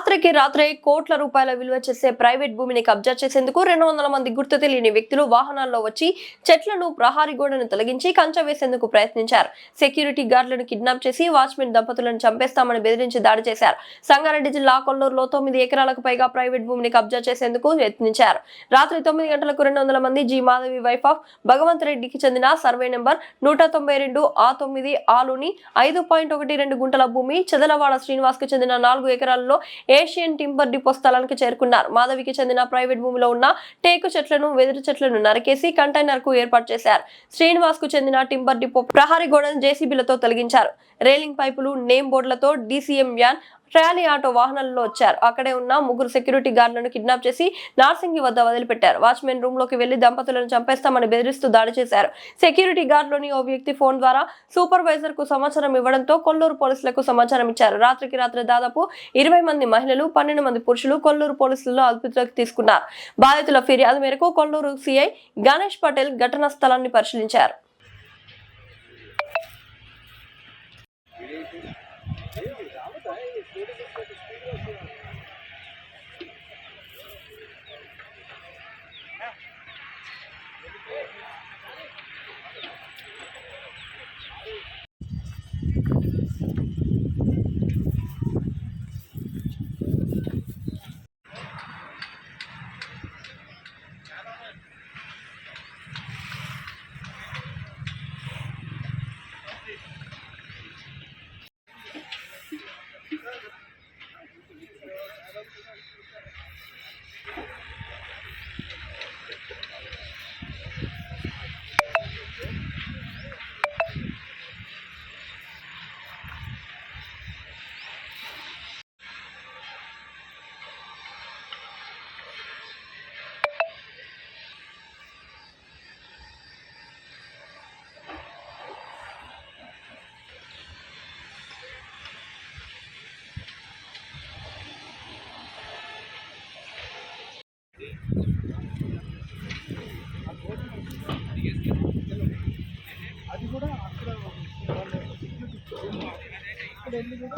రాత్రికి రాత్రే కోట్ల రూపాయల విలువ చేసే ప్రైవేట్ భూమిని కబ్జా చేసేందుకు 200 మంది గుర్తు తెలియని వ్యక్తులు వాహనాల్లో వచ్చి చెట్లను, ప్రహారీ గోడను తొలగించి కంచె వేసేందుకు ప్రయత్నించారు. సెక్యూరిటీ గార్డులను కిడ్నాప్ చేసి వాచ్మెన్ దంపతులను చంపేస్తామని బెదిరించి దాడి చేశారు. సంగారెడ్డి జిల్లా కొల్లూరులో 9 ఎకరాలకు పైగా ప్రైవేట్ భూమిని కబ్జా చేసేందుకు యత్నించారు. రాత్రి 9 గంటలకు 200 మంది G Madhavi wife of Bhagavanth రెడ్డికి చెందిన సర్వే నెంబర్ 192/9 ఆలుని 5.12 గుంటల భూమి, చెదలవాడ శ్రీనివాస్ కు చెందిన 4 ఎకరాలలో ఏషియన్ టింబర్ డిపో స్థలానికి చేరుకున్నారు. మాధవికి చెందిన ప్రైవేట్ భూమిలో ఉన్న టేకు చెట్లను, వెదురు చెట్లను నరికేసి కంటైనర్ కు ఏర్పాటు చేశారు. శ్రీనివాస్ కు చెందిన టింబర్ డిపో ప్రహారీ గోడను జేసీబీలతో తొలగించారు. రైలింగ్ పైపులు, నేమ్ బోర్డులతో డీసీఎం వ్యాన్, ట్రాలీ ఆటో వాహనాలలో వచ్చారు. అక్కడే ఉన్న 3 సెక్యూరిటీ గార్డులను కిడ్నాప్ చేసి నార్సింగి వద్ద వదిలిపెట్టారు. వాచ్మెన్ రూమ్ లోకి వెళ్లి దంపతులను చంపేస్తామని బెదిరిస్తూ దాడి చేశారు. సెక్యూరిటీ గార్డులోని ఓ వ్యక్తి ఫోన్ ద్వారా సూపర్వైజర్ కు సమాచారం ఇవ్వడంతో కొల్లూరు పోలీసులకు సమాచారం ఇచ్చారు. రాత్రికి రాత్రి దాదాపు 20 మంది మహిళలు, 12 మంది పురుషులు కొల్లూరు పోలీసులను అదుపులోకి తీసుకున్నారు. బాధితుల ఫిర్యాదు మేరకు కొల్లూరు సిఐ గణేష్ పటేల్ ఘటనా స్థలాన్ని పరిశీలించారు. అది కూడా అక్కడ వెళ్ళి కూడా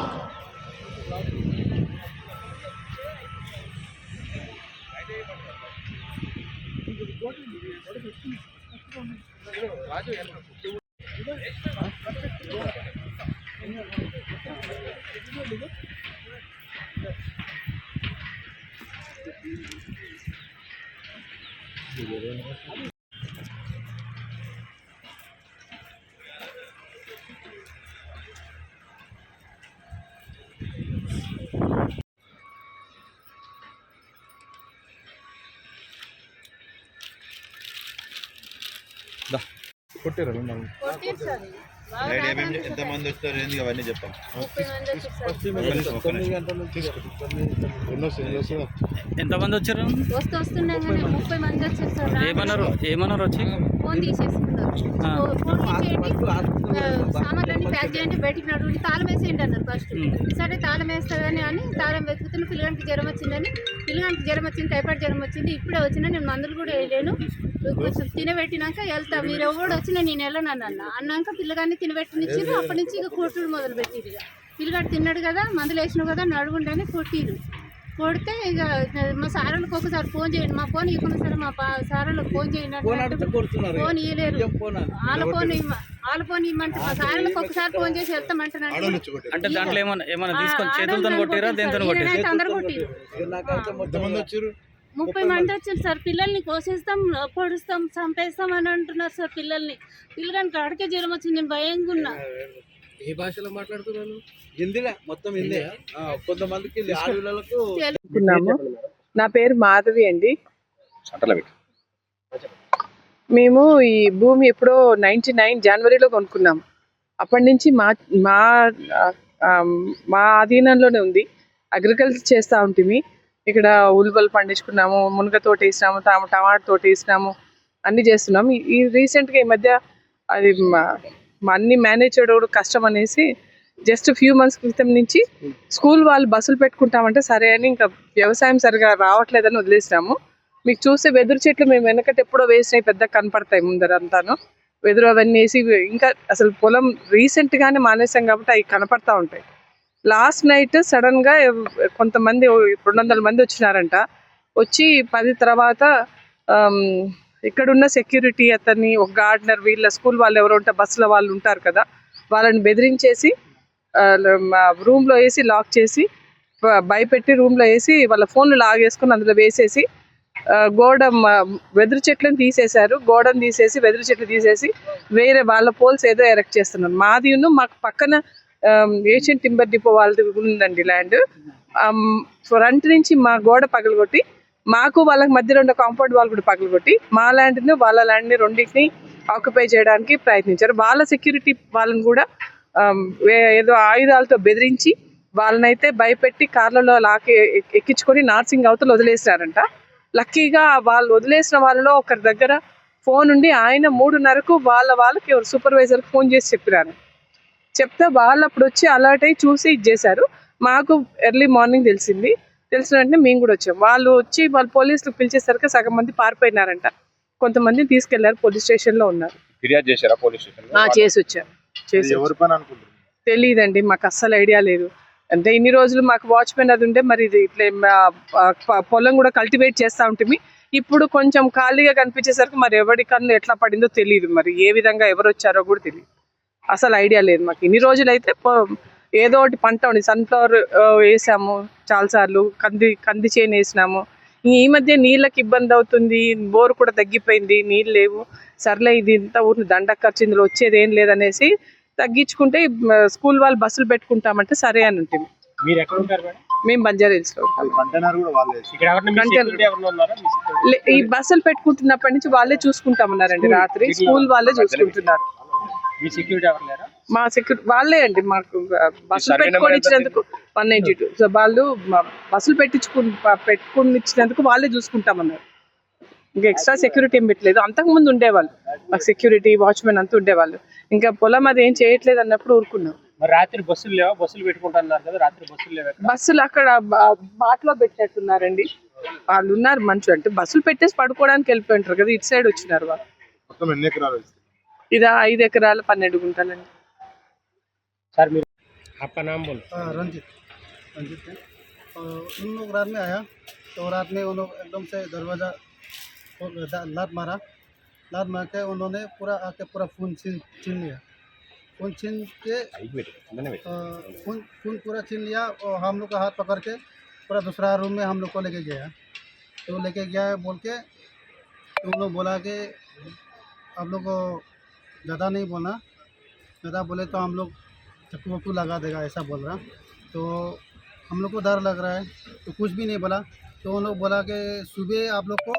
రాజు కొట్టారు ఎంతమంది వస్తారు ఏంది అవన్నీ చెప్పండి. 9 గంటల నుంచి ఎంతమంది వచ్చారు? 30 మంది వచ్చారు సార్. ఏమన్నారు వచ్చి? ఫోన్ తీసేసుకున్నారు. ఫోన్ తీసేయండి, సామాన్లన్నీ ప్యాక్ చేయండి, బయటికి నడువుని తాళం వేసేయండి అన్నారు ఫస్ట్. సరే తాళం వేస్తుందని అని తాళం వెతుకుతున్న పిల్లగానికి జ్వరం వచ్చిందని, పిల్లగానికి జ్వరం వచ్చింది, టైఫాయిడ్ జ్వరం వచ్చింది, ఇప్పుడే వచ్చినా నేను మందులు కూడా వేయలేను, కొంచెం తినబెట్టినాక వెళ్తా, మీరు ఎవడు వచ్చినా నేను వెళ్ళను అన్నాక పిల్లగాన్ని తినబెట్టినిచ్చారు. అప్పటి నుంచి ఇక కొట్టుడు మొదలు పెట్టిరు. ఇక పిల్లగాడు తిన్నాడు కదా, మందులు వేసినావు కదా, నడుగుంటేనే కొట్టిరు. కొడితే ఇక మా సారాలకు ఒకసారి ఫోన్ చేయండి, మా ఫోన్ ఇవ్వకుండా సరే మా సారాలకు ఫోన్ చేయండి, ఫోన్ ఇవ్వలేరు. వాళ్ళ ఫోన్ ఇవ్వమంటే మా సారాలకు ఒకసారి ఫోన్ చేసి వెళ్తామంటున్నాడు. అంటే దాంట్లో ఏమైనా తీసుకొని చేతులతో కొట్టిరా, దేంతో కొట్టిరా? అందరు కొట్టిరు. 30 మంది వచ్చారు సార్. పిల్లల్ని కోసేస్తాం, పొడుస్తాం, చంపేస్తాం అని అంటున్నారు సార్. పిల్లగానికి అడిగే జ్వరం వచ్చింది, నేను భయంగా ఉన్నా. ఏ భాషలో మాట్లాడుతున్నాను? హిందీలో మొత్తం హిందీ. కొంతమందికి ఆడపిల్లలకు. నా పేరు మాధవి అండి. మేము ఈ భూమి ఎప్పుడో 99 జనవరిలో కొనుక్కున్నాము. అప్పటి నుంచి మా ఆధీనంలోనే ఉంది. అగ్రికల్చర్ చేస్తూ ఉంటుంది. ఇక్కడ ఉల్లిపల్లి పండించుకున్నాము, మునగ తోట వేసినాము, టమాటా తోట వేసినాము, అన్నీ చేస్తున్నాము. ఈ రీసెంట్గా ఈ మధ్య అది అన్ని మేనేజ్ చేయడం కూడా కష్టం అనేసి జస్ట్ ఫ్యూ మంత్స్ క్రితం నుంచి స్కూల్ వాళ్ళు బస్సులు పెట్టుకుంటామంటే సరే అని ఇంకా వ్యవసాయం సరిగా రావట్లేదని వదిలేసినాము. మీకు చూస్తే వెదురు చెట్లు మేము వెనకటి ఎప్పుడో వేసినాయి, పెద్ద కనపడతాయి ముందరంతాను. వెదురు అవన్నీ వేసి ఇంకా అసలు పొలం రీసెంట్గానే మానేసాం కాబట్టి అవి కనపడతా ఉంటాయి. లాస్ట్ నైట్ సడన్గా కొంతమంది 200 మంది వచ్చినారంట. వచ్చి 10 తర్వాత ఆమ్, ఇక్కడున్న సెక్యూరిటీ అతన్ని, ఒక గార్డనర్, వీళ్ళ స్కూల్ వాళ్ళు ఎవరు ఉంటే బస్సులో వాళ్ళు ఉంటారు కదా, వాళ్ళని బెదిరించేసి రూమ్లో వేసి లాక్ చేసి భయపెట్టి రూమ్లో వేసి వాళ్ళ ఫోన్లు లాగేసుకొని అందులో వేసేసి గోడ వెదురు చెట్లను తీసేశారు. గోడను తీసేసి వెదురు చెట్లు తీసేసి వేరే వాళ్ళ పోల్స్ ఏదో ఎరెక్ట్ చేస్తున్నారు. మాది మాకు పక్కన ఏషియన్ టింబర్ డిపో వాళ్ళది ఉందండి ల్యాండ్. ఫ్రంట్ నుంచి మా గోడ పగలగొట్టి మాకు వాళ్ళకి మధ్యలో ఉన్న కాంపౌండ్ వాళ్ళు కూడా పగలగొట్టి మా ల్యాండ్ని వాళ్ళ ల్యాండ్ని రెండింటిని ఆక్యుపై చేయడానికి ప్రయత్నించారు. వాళ్ళ సెక్యూరిటీ వాళ్ళని కూడా ఏదో ఆయుధాలతో బెదిరించి వాళ్ళనైతే భయపెట్టి కార్లలో ఎక్కించుకొని నార్సింగ్ అవతలు వదిలేసినారంట. లక్కీగా వాళ్ళు వదిలేసిన వాళ్ళలో ఒకరి దగ్గర ఫోన్ ఉండి ఆయన 3:30కు వాళ్ళకి ఎవరు సూపర్వైజర్కి ఫోన్ చేసి చెప్పినారు. చెప్తే వాళ్ళు అప్పుడు వచ్చి అలర్ట్ అయ్యి చూసి ఇచ్చేశారు. మాకు ఎర్లీ మార్నింగ్ తెలిసిన వెంటనే మేము కూడా వచ్చాం. వాళ్ళు వచ్చి వాళ్ళు పోలీసులకు పిలిచేసరికి సగం మంది పారిపోయినారంట. కొంతమంది తీసుకెళ్లారు, పోలీస్ స్టేషన్లో ఉన్నారు. ఫిర్యాదు చేశారా పోలీస్ స్టేషన్? చేసి వచ్చారు. ఎవరి పని అనుకుంటున్నారు? తెలియదండి, మాకు అస్సలు ఐడియా లేదు. అంటే ఇన్ని రోజులు మాకు వాచ్మెన్ అది ఉండే, మరి ఇది ఇట్లా పొలం కూడా కల్టివేట్ చేస్తూ ఉంటుంది. ఇప్పుడు కొంచెం ఖాళీగా కనిపించేసరికి మరి ఎవరి కన్ను ఎట్లా పడిందో తెలియదు. మరి ఏ విధంగా ఎవరు వచ్చారో కూడా తెలియదు. అసలు ఐడియా లేదు మాకు. ఇన్ని రోజులు అయితే ఏదో ఒకటి పంట ఉంది. సన్ఫ్లవర్ వేసాము చాలాసార్లు, కంది చేను వేసినాము. ఈ మధ్య నీళ్ళకి ఇబ్బంది అవుతుంది, బోరు కూడా తగ్గిపోయింది, నీళ్ళు లేవు. సర్లే ఇది ఇంత ఊరిని దండకు ఖర్చు, ఇందులో వచ్చేది ఏం లేదనేసి తగ్గించుకుంటే స్కూల్ వాళ్ళు బస్సులు పెట్టుకుంటామంటే సరే అని ఉంటుంది. మీరు ఎక్కడ ఉంటారు మేడం? మేము బంజారా హిల్స్లో ఉంటాం. కంటైనర్ కూడా వాళ్ళే. ఇక్కడ ఎవరైనా మీ security ఎవరైనా ఉన్నారా? మీ security? ఈ బస్సులు పెట్టుకుంటున్నప్పటి నుంచి వాళ్ళే చూసుకుంటామన్నారండి. రాత్రి స్కూల్ వాళ్ళే చూసుకుంటున్నారు. మీ సెక్యూరిటీ ఎవరు లేరా? మా సెక్యూరిటీ వాళ్ళే అండి. మాకు బస్సులు పెట్టుకొని ఇచ్చినందుకు 192. సో వాళ్ళు బస్సులు పెట్టుకుని ఇచ్చినందుకు వాళ్ళే చూసుకుంటామన్నారు. ఇంకా ఎక్స్ట్రా సెక్యూరిటీ ఏం పెట్టలేదు. అంతకుముందు ఉండేవాళ్ళు మాకు సెక్యూరిటీ, వాచ్మెన్ అంతా ఉండేవాళ్ళు. ఇంకా పొలం అది ఏం చేయట్లేదు అన్నప్పుడు ఊరుకున్నాం. మరి రాత్రి బస్సులు లేవా? బస్సులు పెట్టుకుంటున్నారు కదా, రాత్రి బస్సులు లేవా? బస్సులు అక్కడ బాటలో పెట్టినట్టున్నారండి. వాళ్ళు ఉన్నారు మంచి, అంటే బస్సులు పెట్టేసి పడుకోవడానికి వెళ్ళిపోయింటారు కదా, ఇటు సైడ్ వచ్చినారు వాళ్ళు. మొత్తం ఎన్ని ఎకరాలు? ఇది 5 ఎకరాలు 12 గుంటలండి. సార్ మీరు आपका नाम बोलो। रंजित है। उन लोग रात में आया तो रात में उन लोग एकदम से दरवाज़ा लात मार के उन्होंने पूरा आके पूरा फ़ोन छीन लिया। फ़ोन छीन के फ़ोन पूरा छीन लिया और हम लोग का हाथ पकड़ के पूरा दूसरा रूम में हम लोग को लेके गया। तो लेके गया बोल के तो उन लोग बोला कि आप लोग ज़्यादा नहीं बोलना, ज़्यादा बोले तो हम लोग चक्कू वक्कू लगा देगा, ऐसा बोल रहा। तो हम लोग को डर लग रहा है तो कुछ भी नहीं बोला। तो उन लोग बोला कि सुबह आप लोग को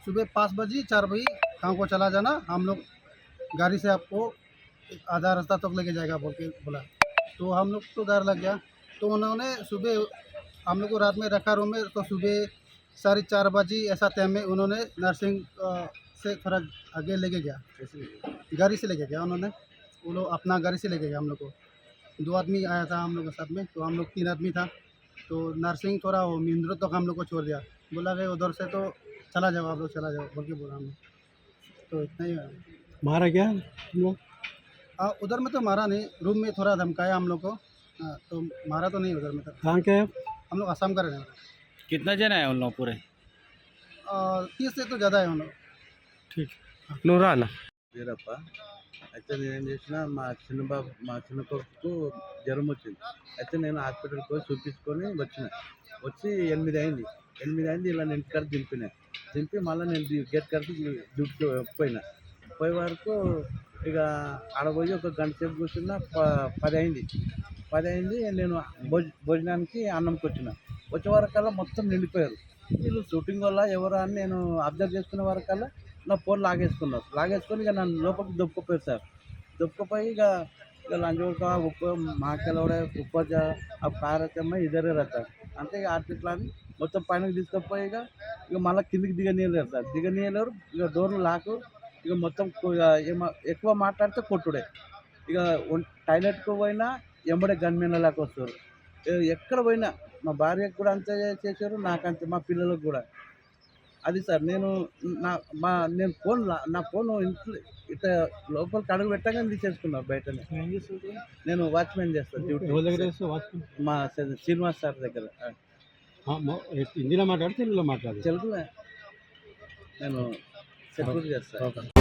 सुबह 5 बजे 4 बजे गाँव को चला जाना, हम लोग गाड़ी से आपको आधा रास्ता तक लेके जाएगा बोल के बोला। तो हम लोग तो डर लग गया। तो उन्होंने सुबह हम लोग को रात में रखा रूम में, तो सुबह 4:30 बजे ऐसा टाइम में उन्होंने नर्सिंग से थोड़ा आगे लेके गया, गाड़ी से लेके गया उन्होंने। वो लोग अपना गाड़ी से लेके गया हम लोग को। 2 आदमी आया था हम लोग के साथ में, तो हम लोग 3 आदमी था। तो नर्सिंग थोड़ा वो मिंद्रो तक हम लोग को छोड़ दिया, बोला कि उधर से तो चला जाओ आप लोग, चला जाओ बोल के बोला हमने। तो इतना ही मारा क्या तुम लोग? उधर में तो मारा नहीं, रूम में थोड़ा धमकाया हम लोग को। तो मारा तो नहीं उधर में। कहाँ के है? हम लोग असम कर रहे हैं। कितना जन है उन लोग पूरे? 30 से तो ज़्यादा है हम लोग। ठीक नूरा ना వీరప్ప అయితే నేనేం చేసిన మా చిన్న కొడుకు జ్వరం వచ్చింది. అయితే నేను హాస్పిటల్కి పోయి చూపించుకొని వచ్చి 8 అయింది ఇలా నేను ఇంటికాడ దింపి మళ్ళీ నేను గేట్ కాడికి డ్యూటీకి పోయే వరకు ఇక ఆడపోయి ఒక గంట సేపు కూర్చున్నా 10 అయింది. నేను భోజనానికి అన్నంకి వచ్చే వరకల్లా మొత్తం నిండిపోయారు. వీళ్ళు షూటింగ్ వల్ల ఎవరు అని నేను అబ్జర్వ్ చేసుకునే వరకల్లా నా ఫోన్ లాగేసుకొని ఇక నన్ను లోపలికి దొప్పుకుపోయారు సార్. దొప్పుకుపోయి ఇక లంచ్ ఉప్పు మాకెళ్ళ ఉప్పు अब कार रहते मैं इधर ही रहता అంటే ఇక అట్లా అని మొత్తం పైనకి తీసుకుపోయి ఇక మళ్ళీ కిందికి దిగనీయలేరు సార్. ఇక డోర్లు లాకు, ఇక మొత్తం ఎక్కువ మాట్లాడితే కొట్టుడే. ఇక టాయిలెట్కి పోయినా ఎంబడే గన్మెన్ల లాగా వస్తారు. ఎక్కడ పోయినా మా భార్యకు కూడా అంతే చేశారు, నాకంతే, మా పిల్లలకు కూడా. అది సార్ నేను నేను నా ఫోన్ ఇంట్లో ఇట్లా లోపలికి అడుగు పెట్టగానే తీసేసుకున్నాను బయటనే. నేను వాచ్మెన్ చేస్తాను డ్యూటీ మా శ్రీనివాస్ సార్ దగ్గర. హిందీలో మాట్లాడితే తెలుగులో మాట్లాడు. తెలుగులో నేను సెక్యూరిటీ చేస్తాను.